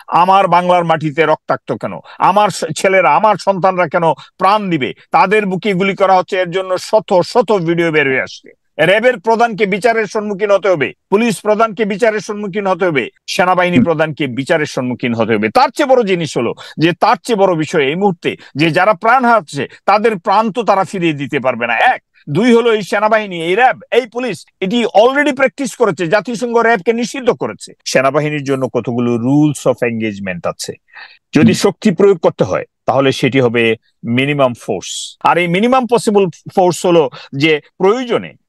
আমার বাংলার মাটিতে রক্তাক্ত কেন, আমার ছেলেরা, আমার সন্তানরা কেন প্রাণ দিবে, তাদের বুকে গুলি করা হচ্ছে, এর জন্য শত শত ভিডিও বের হয়ে আসছে। র্যাবের প্রধানকে বিচারের সম্মুখীন হতে হবে, পুলিশ প্রধানকে বিচারের সম্মুখীন হতে হবে, সেনাবাহিনী প্রধানকে বিচারের সম্মুখীন হতে হবে। তার চেয়ে বড় জিনিস হলো যে, তার চেয়ে বড় বিষয় এই মুহূর্তে যে যারা প্রাণ হারাচ্ছে তাদের প্রাণ তো তারা ফিরিয়ে দিতে পারবে না। এক, দুই হলো এই সেনাবাহিনী, এই র্যাব, এই পুলিশ এটি অলরেডি প্র্যাকটিস করেছে, জাতিসংঘ র্যাবকে নিষিদ্ধ করেছে। সেনাবাহিনীর জন্য কতগুলো রুলস অফ এঙ্গেজমেন্ট আছে। যদি শক্তি প্রয়োগ করতে হয় তাহলে সেটি হবে মিনিমাম ফোর্স। আর এই মিনিমাম পসিবল ফোর্স হলো যে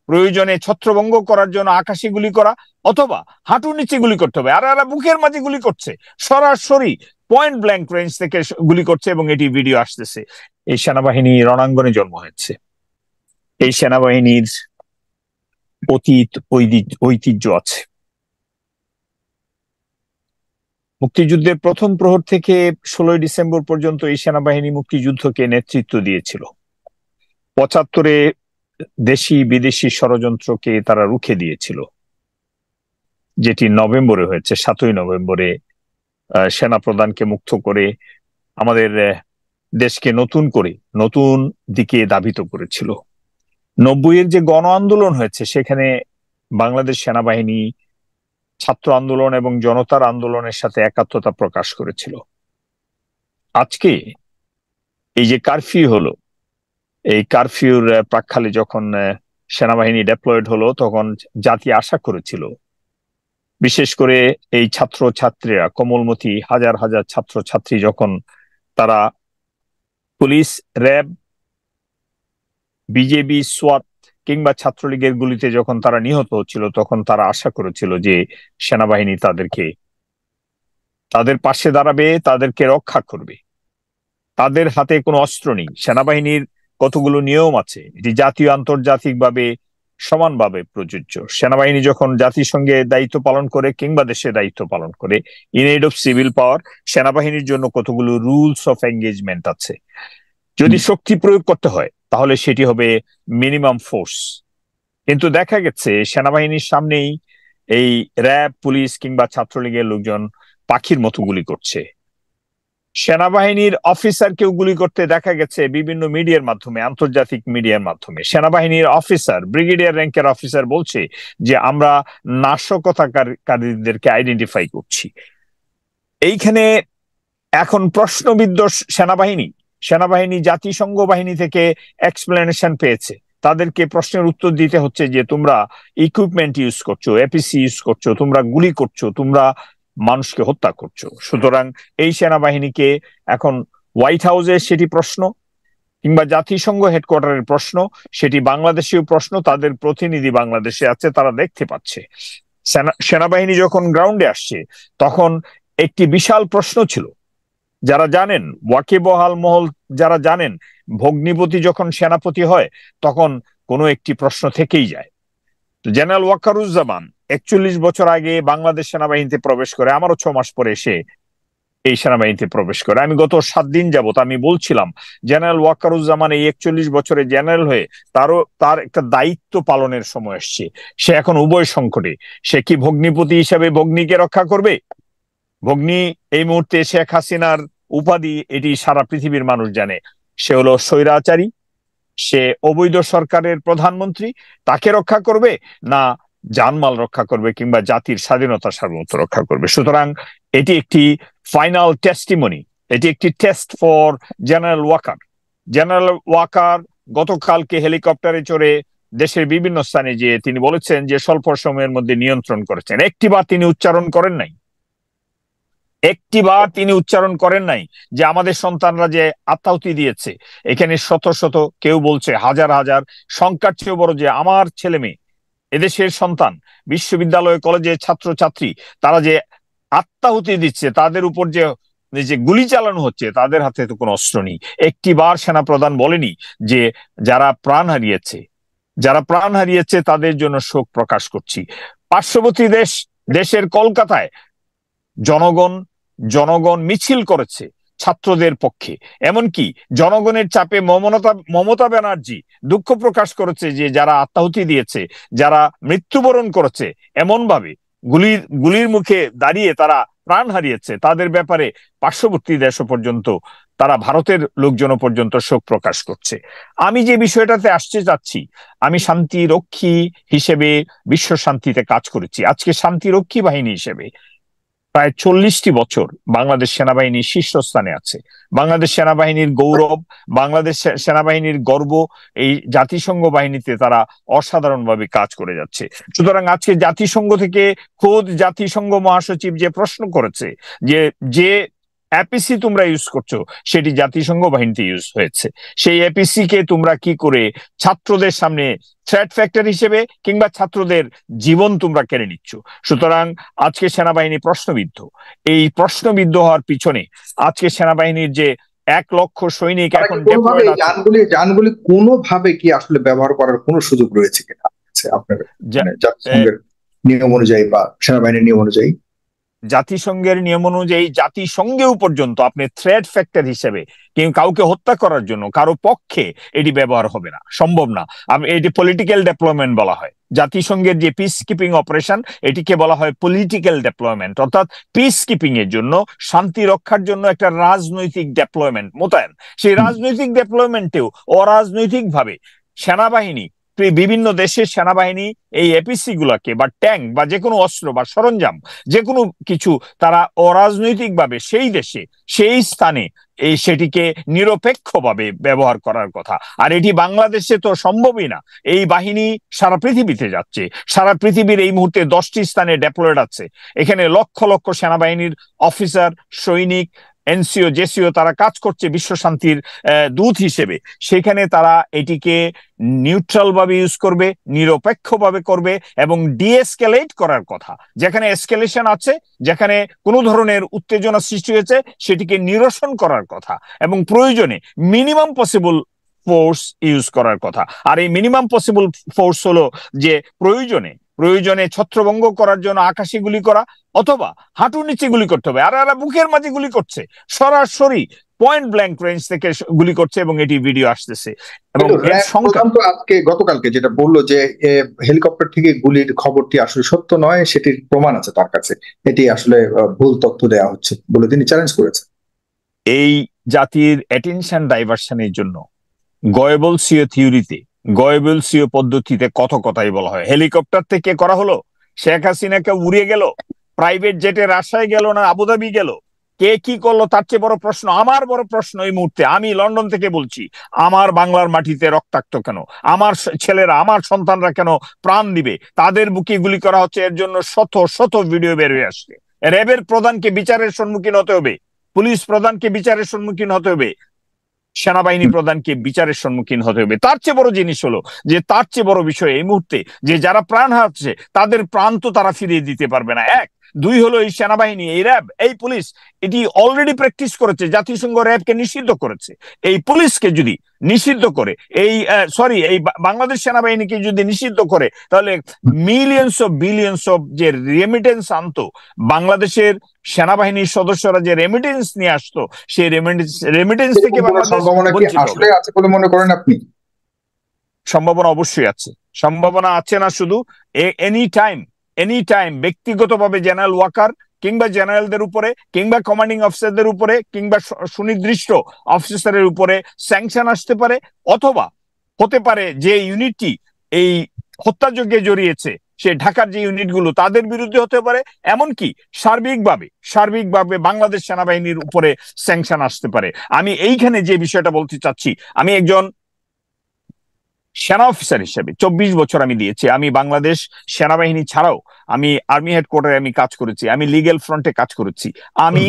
প্রয়োজনে ছত্রভঙ্গ করার জন্য আকাশে গুলি করা, অথবা হাঁটুর নিচে গুলি করতে হবে। আর এরা বুকের মাঝে গুলি করছে, সরাসরি পয়েন্ট ব্ল্যাঙ্ক রেঞ্জ থেকে গুলি করছে, এবং এটি ভিডিও আসতেছে। এই সেনাবাহিনী রণাঙ্গনে জন্ম হয়েছে, এই সেনাবাহিনীর অতীত ঐতিহ্য আছে। মুক্তিযুদ্ধের প্রথম প্রহর থেকে 16ই ডিসেম্বর পর্যন্ত এই সেনাবাহিনী মুক্তিযুদ্ধকে নেতৃত্ব দিয়েছিল। 75-এ দেশি বিদেশি ষড়যন্ত্রকে তারা রুখে দিয়েছিল, যেটি নভেম্বরে হয়েছে। 7ই নভেম্বরে সেনা প্রধানকে মুক্ত করে আমাদের দেশকে নতুন দিকে ধাবিত করেছিল। 90-এর যে গণ আন্দোলন হয়েছে, সেখানে বাংলাদেশ সেনাবাহিনী ছাত্র আন্দোলন এবং জনতার আন্দোলনের সাথে একাত্মতা প্রকাশ করেছিল। আজকে এই যে কারফিউ হলো, এই কারফিউর প্রাক্কালে যখন সেনাবাহিনী ডেপ্লয়েড হলো, তখন জাতি আশা করেছিল, বিশেষ করে এই ছাত্র ছাত্রীরা, কোমলমতি হাজার হাজার ছাত্র ছাত্রী, যখন তারা পুলিশ, র্যাব, বিজেপি, সোয়াত কিংবা ছাত্রলীগের গুলিতে যখন তারা নিহত হচ্ছিল, তখন তারা আশা করেছিল যে সেনাবাহিনী তাদের পাশে দাঁড়াবে, তাদেরকে রক্ষা করবে। তাদের হাতে কোনো অস্ত্র নেই। সেনাবাহিনীর কতগুলো নিয়ম আছে, এটি জাতীয় আন্তর্জাতিকভাবে সমানভাবে প্রযোজ্য। সেনাবাহিনী যখন জাতিসংঘে দায়িত্ব পালন করে কিংবা দেশে দায়িত্ব পালন করে, ইন এইড অফ সিভিল পাওয়ার, সেনাবাহিনীর জন্য কতগুলো রুলস অফ এঙ্গেজমেন্ট আছে। যদি শক্তি প্রয়োগ করতে হয় তাহলে সেটি হবে মিনিমাম ফোর্স। কিন্তু দেখা গেছে সেনাবাহিনীর সামনেই এই র্যাব, পুলিশ কিংবা ছাত্রলীগের লোকজন পাখির মতো গুলি করছে। সেনাবাহিনীর অফিসারকেও গুলি করতে দেখা গেছে বিভিন্ন মিডিয়ার মাধ্যমে, আন্তর্জাতিক মিডিয়ার মাধ্যমে। সেনাবাহিনীর অফিসার, ব্রিগেডিয়ার র্যাঙ্কের অফিসার বলছে যে আমরা নাশকতাকারীদেরকে আইডেন্টিফাই করছি। এইখানে এখন প্রশ্নবিদ্ধ সেনাবাহিনী জাতিসংঘ বাহিনী থেকে এক্সপ্লেনেশন পেয়েছে। তাদেরকে প্রশ্নের উত্তর দিতে হচ্ছে যে তোমরা ইকুইপমেন্ট ইউজ করছো, এপিসি ইউজ করছো, তোমরা গুলি করছো, তোমরা মানুষকে হত্যা করছো। সুতরাং এই সেনাবাহিনীকে এখন হোয়াইট হাউসে সেটি প্রশ্ন, কিংবা জাতিসংঘ হেডকোয়ার্টারের প্রশ্ন, সেটি বাংলাদেশেও প্রশ্ন। তাদের প্রতিনিধি বাংলাদেশে আছে, তারা দেখতে পাচ্ছে। সেনাবাহিনী যখন গ্রাউন্ডে আসছে, তখন একটি বিশাল প্রশ্ন ছিল। যারা জানেন, ওয়াকিবহাল মহল যারা জানেন, ভগ্নিপতি যখন সেনাপতি হয় তখন কোনো একটি প্রশ্ন থেকেই যায়। জেনারেল ওয়াকারুজ্জামান 41 বছর আগে বাংলাদেশ সেনাবাহিনীতে প্রবেশ করে, আমারও 6 মাস পরে এসে এই সেনাবাহিনীতে প্রবেশ করে। আমি গত 7 দিন যাবত আমি বলছিলাম, জেনারেল ওয়াকারুজ্জামান এই 41 বছরে জেনারেল হয়ে তার একটা দায়িত্ব পালনের সময় এসছে। সে এখন উভয় সংকটে। সে কি ভগ্নিপতি হিসাবে ভগ্নিকে রক্ষা করবে? ভগ্নি এই মুহূর্তে শেখ হাসিনার উপাধি, এটি সারা পৃথিবীর মানুষ জানে। সে হলো স্বৈরাচারী, সে অবৈধ সরকারের প্রধানমন্ত্রী। তাকে রক্ষা করবে না জানমাল রক্ষা করবে, কিংবা জাতির স্বাধীনতা সার্বভৌমত্ব রক্ষা করবে? সুতরাং এটি একটি ফাইনাল টেস্টিমনি, এটি একটি test for general Walker. General Walker গতকালকে হেলিকপ্টারে চড়ে দেশের বিভিন্ন স্থানে যেয়ে তিনি বলেছেন যে স্বল্প সময়ের মধ্যে নিয়ন্ত্রণ করেছেন। একটিবার তিনি উচ্চারণ করেন নাই যে আমাদের সন্তানরা যে আত্মাহুতি দিয়েছে, এখানে শত শত, কেউ বলছে হাজার হাজার, সংখ্যার চেয়েও বড়, যে আমার ছেলে মেয়ে, এদেশের সন্তান, বিশ্ববিদ্যালয় কলেজের ছাত্র ছাত্রী, তারা যে আত্মাহুতি দিচ্ছে, তাদের উপর যে গুলি চালানো হচ্ছে, তাদের হাতে তো কোনো অস্ত্র নেই। একটিবার সেনাপ্রধান বলেনি যে যারা প্রাণ হারিয়েছে তাদের জন্য শোক প্রকাশ করছি। পার্শ্ববর্তী দেশের কলকাতায় জনগণ মিছিল করেছে ছাত্রদের পক্ষে। এমনকি জনগণের চাপে মমতা ব্যানার্জি দুঃখ প্রকাশ করেছে যে যারা আত্মাহুতি দিয়েছে, যারা মৃত্যুবরণ করেছে, এমন ভাবে গুলির মুখে দাঁড়িয়ে তারা প্রাণ হারিয়েছে তাদের ব্যাপারে পার্শ্ববর্তী দেশও পর্যন্ত, তারা ভারতের লোকজনও পর্যন্ত শোক প্রকাশ করছে। আমি যে বিষয়টাতে আসতে যাচ্ছি, আমি শান্তি রক্ষী হিসেবে বিশ্ব শান্তিতে কাজ করেছি। আজকে শান্তি রক্ষী বাহিনী হিসেবে প্রায় 40টি বছর বাংলাদেশ সেনাবাহিনী শীর্ষস্থানে আছে। বাংলাদেশ সেনাবাহিনীর গৌরব, বাংলাদেশ সেনাবাহিনীর গর্ব, এই জাতিসংঘ বাহিনীতে তারা অসাধারণভাবে কাজ করে যাচ্ছে। সুতরাং আজকে জাতিসংঘ থেকে খোদ জাতিসংঘ মহাসচিব যে প্রশ্ন করেছে যে যে এপিসি তোমরা ইউজ করছো সেটি জাতিসংঘ বাহিনীতে ইউজ হয়েছে, সেই এপিসি কে তোমরা কি করে ছাত্রদের সামনে থ্রেট ফ্যাক্টর হিসেবে কিংবা ছাত্রদের জীবন তোমরা কেড়ে নিচ্ছ। সুতরাং আজকে সেনাবাহিনী প্রশ্নবিদ্ধ। এই প্রশ্নবিদ্ধ হওয়ার পিছনে আজকে সেনাবাহিনীর যে 1 লক্ষ সৈনিক এখন কোনোভাবে যানগুলি কোনোভাবে কি আসলে ব্যবহার করার কোনো সুযোগ রয়েছে কিনা আপনার জাতিসংঘের নিয়ম অনুযায়ী বা সেনাবাহিনীর নিয়ম অনুযায়ী? জাতিসংঘের নিয়ম অনুযায়ী জাতিসংঘেও পর্যন্ত আপনি থ্রেট ফ্যাক্টর হিসেবে কাউকে হত্যা করার জন্য কারো পক্ষে এটি ব্যবহার হবে না, সম্ভব না। এটি পলিটিক্যাল ডেপ্লয়মেন্ট বলা হয়। জাতিসংঘের যে পিস কিপিং অপারেশন, এটিকে বলা হয় পলিটিক্যাল ডেপ্লয়মেন্ট, অর্থাৎ পিস কিপিং এর জন্য, শান্তি রক্ষার জন্য একটা রাজনৈতিক ডেপ্লয়মেন্ট মোতায়েন। সেই রাজনৈতিক ডেপ্লয়মেন্টেও অরাজনৈতিক ভাবে সেনাবাহিনী, বিভিন্ন দেশের সেনাবাহিনী এই এপিসি গুলাকে বা ট্যাঙ্ক বা যে কোনো অস্ত্র বা সরঞ্জাম যে কোনো কিছু তারা অরাজনৈতিক ভাবে সেই দেশে সেই স্থানে সেটিকে নিরপেক্ষভাবে ব্যবহার করার কথা। আর এটি বাংলাদেশে তো সম্ভবই না। এই বাহিনী সারা পৃথিবীতে যাচ্ছে, সারা পৃথিবীর এই মুহূর্তে 10টি স্থানে ডেপ্লয়েড আছে। এখানে লক্ষ লক্ষ সেনাবাহিনীর অফিসার, সৈনিক, এনসিও, জেসিও তারা কাজ করছে বিশ্ব শান্তির দূত হিসেবে। সেখানে তারা এটিকে নিউট্রাল ভাবে ইউজ করবে, নিরপেক্ষ ভাবে করবে এবং ডিএসকেলেট করার কথা। যেখানে এসকেলেশন আছে, যেখানে কোনো ধরনের উত্তেজনা সৃষ্টি হয়েছে, সেটিকে নিরসন করার কথা এবং প্রয়োজনে মিনিমাম পসিবল ফোর্স ইউজ করার কথা। আর এই মিনিমাম পসিবল ফোর্স হলো যে প্রয়োজনে ছত্রভঙ্গ করার জন্য আকাশে গুলি করা অথবা হাঁটুর নিচে গুলি করতে হবে। আর এরা বুকের মাঝে গুলি করছে, সরাসরি পয়েন্ট ব্ল্যাঙ্ক রেঞ্জ থেকে গুলি করছে এবং এটি ভিডিও আসতেছে। এবং আজকে গতকালকে যেটা বললো যে হেলিকপ্টার থেকে গুলির খবরটি আসলে সত্য নয়, সেটির প্রমাণ আছে তার কাছে, এটি আসলে ভুল তথ্য দেওয়া হচ্ছে বলে তিনি চ্যালেঞ্জ করেছেন। এই জাতির অ্যাটেনশন ডাইভার্সনের জন্য গয়েবলসীয় থিওরিতে, গয়েবলসীয় পদ্ধতিতে কত কথাই বলা হয়। হেলিকপ্টার থেকে করা হলো, শেখ হাসিনাকে উড়িয়ে গেল, প্রাইভেট জেটে রাজশাহী গেল না আবুধাবি গেল, কে কি করলো তার চেয়ে বড় প্রশ্ন, আমার বড় প্রশ্ন এই মুহূর্তে, আমি লন্ডন থেকে বলছি, আমার বাংলার মাটিতে রক্তাক্ত কেন? আমার ছেলেরা, আমার সন্তানরা কেন প্রাণ দিবে? তাদের বুকে গুলি করা হচ্ছে। এর জন্য শত শত ভিডিও বের হয়ে আসছে। র্যাবের প্রধানকে বিচারের সম্মুখীন হতে হবে, পুলিশ প্রধানকে বিচারের সম্মুখীন হতে হবে, সেনাবাহিনী প্রধানকে বিচারের সম্মুখীন হতে হবে। তার চেয়ে বড় জিনিস হলো যে, তার চেয়ে বড় বিষয় এই মুহূর্তে যে যারা প্রাণ হারাচ্ছে তাদের প্রাণ তো তারা ফিরিয়ে দিতে পারবে না। 1, 2 হলো এই সেনাবাহিনী, এই র্যাব, এই পুলিশ এটি অলরেডি প্র্যাকটিস করেছে। জাতিসংঘ র্যাবকে নিষিদ্ধ করেছে। এই পুলিশকে যদি নিষিদ্ধ করে, এই বাংলাদেশ সেনাবাহিনীকে যদি নিষিদ্ধ করে, তাহলে মিলিয়নস অফ বিলিয়নস অফ যে রেমিটেন্স আনতো বাংলাদেশের সেনাবাহিনীর সদস্যরা, যে রেমিটেন্স নিয়ে আসতো, সেই রেমিটেন্স থেকে আছে বলে মনে করেন আপনি? সম্ভাবনা অবশ্যই আছে। সম্ভাবনা আছে না শুধু, এনি টাইম ব্যক্তিগতভাবে জেনারেল ওয়াকার কিংবা জেনারেলদের উপরে কিংবা কমান্ডিং অফিসারদের উপরে কিংবা সুনির্দিষ্ট অফিসারের উপরে স্যাংশন আসতে পারে, অথবা হতে পারে যে ইউনিটটি এই হত্যাযজ্ঞে জড়িয়েছে, সে ঢাকার যে ইউনিটগুলো, তাদের বিরুদ্ধে হতে পারে। এমনকি সার্বিকভাবে বাংলাদেশ সেনাবাহিনীর উপরে স্যাংশন আসতে পারে। আমি এইখানে যে বিষয়টা বলতে চাচ্ছি, আমি একজন সেনা অফিসার হিসেবে 24 বছর আমি দিয়েছি। আমি বাংলাদেশ সেনাবাহিনী ছাড়াও আমি আর্মি হেডকোয়ার্টারে আমি কাজ করেছি, আমি লিগ্যাল ফ্রন্টে কাজ করেছি, আমি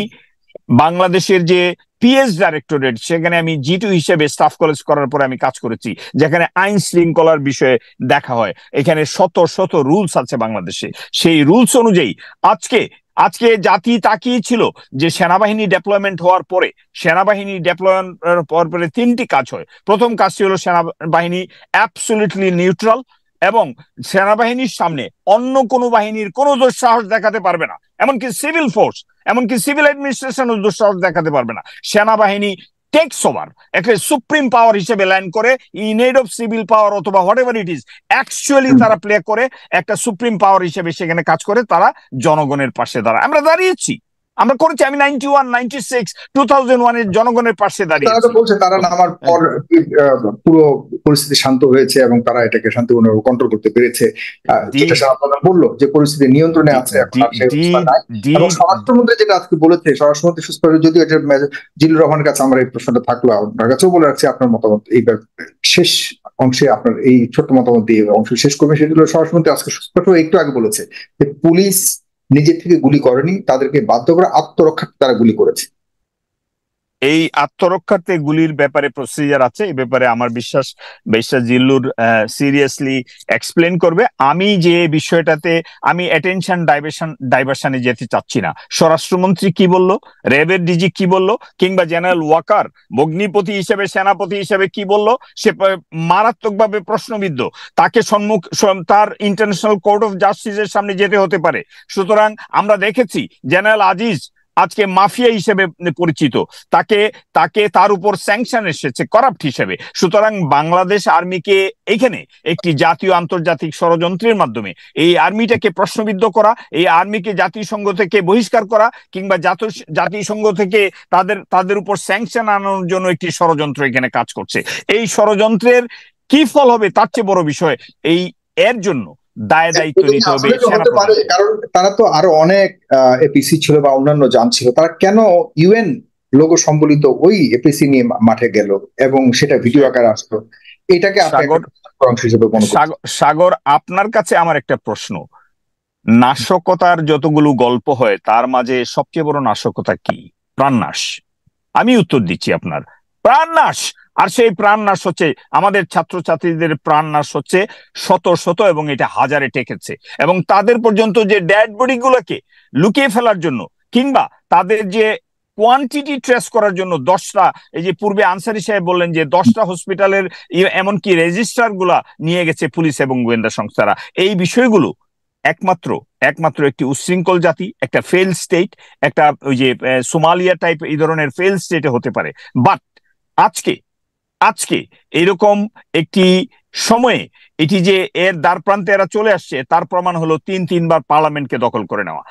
বাংলাদেশের যে পিএস ডাইরেক্টরেট, সেখানে আমি G2 হিসেবে স্টাফ কলেজ করার পরে আমি কাজ করেছি, যেখানে আইন শৃঙ্খলার বিষয়ে দেখা হয়। এখানে শত শত রুলস আছে বাংলাদেশে। সেই রুলস অনুযায়ী আজকে জাতি তাকিয়েছিল যে সেনাবাহিনী ডেপ্লয়মেন্ট হওয়ার পরে, সেনাবাহিনী ডেপ্লয়মেন্ট হওয়ার পরে 3টি কাজ হয়। প্রথম কাজটি হলো সেনাবাহিনী অ্যাবসলিউটলি নিউট্রাল এবং সেনাবাহিনীর সামনে অন্য কোনো বাহিনীর কোনো দুঃসাহস দেখাতে পারবে না, এমনকি সিভিল ফোর্স, এমনকি সিভিল অ্যাডমিনিস্ট্রেশন দুঃসাহস দেখাতে পারবে না। সেনাবাহিনী টেকস ওভার, একটা সুপ্রিম পাওয়ার হিসেবে ল্যান্ড করে, in aid of civil power অথবা whatever it is, actually তারা প্লে করে একটা সুপ্রিম পাওয়ার হিসেবে সেখানে কাজ করে, তারা জনগণের পাশে দাঁড়ায়। আমরা দাঁড়িয়েছি, আমরা করেছি। আমি 91, 96, 2001 এর জনগণের পাশে তারা তো দাঁড়িয়েছি। বলছে তারা নামার পর পুরো পরিস্থিতি শান্ত হয়েছে এবং তারা এটাকে শান্তিপূর্ণভাবে কন্ট্রোল করতে পেরেছে। যেটা সেনাপ্রধান বললো যে পরিস্থিতি নিয়ন্ত্রণে আছে, এখন আর সেই অবস্থা নাই। এবং স্বরাষ্ট্রমন্ত্রী যেটা আজকে বলেছে, স্বরাষ্ট্রমন্ত্রী সুস্পষ্ট, যদিও এটা জিল্লুর রহমানের কাছে আমরা এই প্রশ্নটা থাকলো, আপনার কাছেও বলে রাখছি আপনার মতামত এই শেষ অংশে, আপনার এই ছোট্ট মতামত দিয়ে অংশ শেষ করবে। সেটা হলো স্বরাষ্ট্রমন্ত্রী আজকে সুস্পষ্ট একটু আগে বলেছে যে পুলিশ নিজে থেকে গুলি করেনি, তাদেরকে বাধ্য করে আত্মরক্ষার্থে তারা গুলি করেছে। এই আত্মরক্ষার্থে গুলির ব্যাপারে প্রসিজার আছে, এই ব্যাপারে আমার বিশ্বাস জিল্লুর সিরিয়াসলি এক্সপ্লেন করবে। আমি যে বিষয়টাতে আমি অ্যাটেনশন ডাইভার্সনে যেতে চাচ্ছি না। স্বরাষ্ট্রমন্ত্রী কি বলল, র্যাবের ডিজি কি বলল, কিংবা জেনারেল ওয়াকার ভগ্নিপতি হিসেবে, সেনাপতি হিসেবে কি বলল, সে মারাত্মকভাবে প্রশ্নবিদ্ধ। তাকে তার ইন্টারন্যাশনাল কোর্ট অফ জাস্টিসের সামনে যেতে হতে পারে। সুতরাং আমরা দেখেছি জেনারেল আজিজ আজকে মাফিয়া হিসেবে পরিচিত, তার উপর স্যাংশন এসেছে করাপ্ট হিসেবে। সুতরাং বাংলাদেশ আর্মিকে এখানে একটি জাতীয় আন্তর্জাতিক ষড়যন্ত্রের মাধ্যমে এই আর্মিটাকে প্রশ্নবিদ্ধ করা, এই আর্মিকে জাতিসংঘ থেকে বহিষ্কার করা, কিংবা জাতিসংঘ থেকে তাদের উপর স্যাংশন আনানোর জন্য একটি ষড়যন্ত্র এখানে কাজ করছে। এই ষড়যন্ত্রের কি ফল হবে তার চেয়ে বড় বিষয়, এর জন্য দায় দায়িত্ব নিতে হবে সেনাপ্রধান। কারণ তারা তো আরো অনেক এপিসি ছিল বা অন্যান্য যান ছিল, তারা কেন ইউএন লোগো সম্বলিত ওই এপিসি নিয়ে মাঠে গেল এবং সেটা ভিডিও আকারে আসলো? এটাকে সাগর, আপনার কাছে আমার একটা প্রশ্ন, নাশকতার যতগুলো গল্প হয় তার মাঝে সবচেয়ে বড় নাশকতা কি? প্রাণনাশ। আমি উত্তর দিচ্ছি আপনার, প্রাণনাশ। আর সেই প্রাণনাশ হচ্ছে আমাদের ছাত্রছাত্রীদের প্রাণনাশ হচ্ছে শত শত, এবং এটা হাজারে টেকেছে। এবং তাদের পর্যন্ত যে ডেড বডি গুলোকে লুকিয়ে ফেলার জন্য, কিংবা তাদের যে কোয়ান্টিটি ট্রেস করার জন্য 10টা, এই যে পূর্বে আনসারী সাহেব বললেন যে 10টা হসপিটালের এমনকি রেজিস্ট্রার গুলা নিয়ে গেছে পুলিশ এবং গোয়েন্দা সংস্থারা। এই বিষয়গুলো একমাত্র একটি উচ্ছৃঙ্খল জাতি, একটা ফেল স্টেট, একটা ওই যে সোমালিয়া টাইপ এই ধরনের ফেল স্টেটে হতে পারে। বাট আজকে এরকম একটি সময়ে এটি যে এর দ্বার প্রান্তে এরা চলে আসছে, তার প্রমাণ হলো 3 বার পার্লামেন্টকে দখল করে নেওয়া।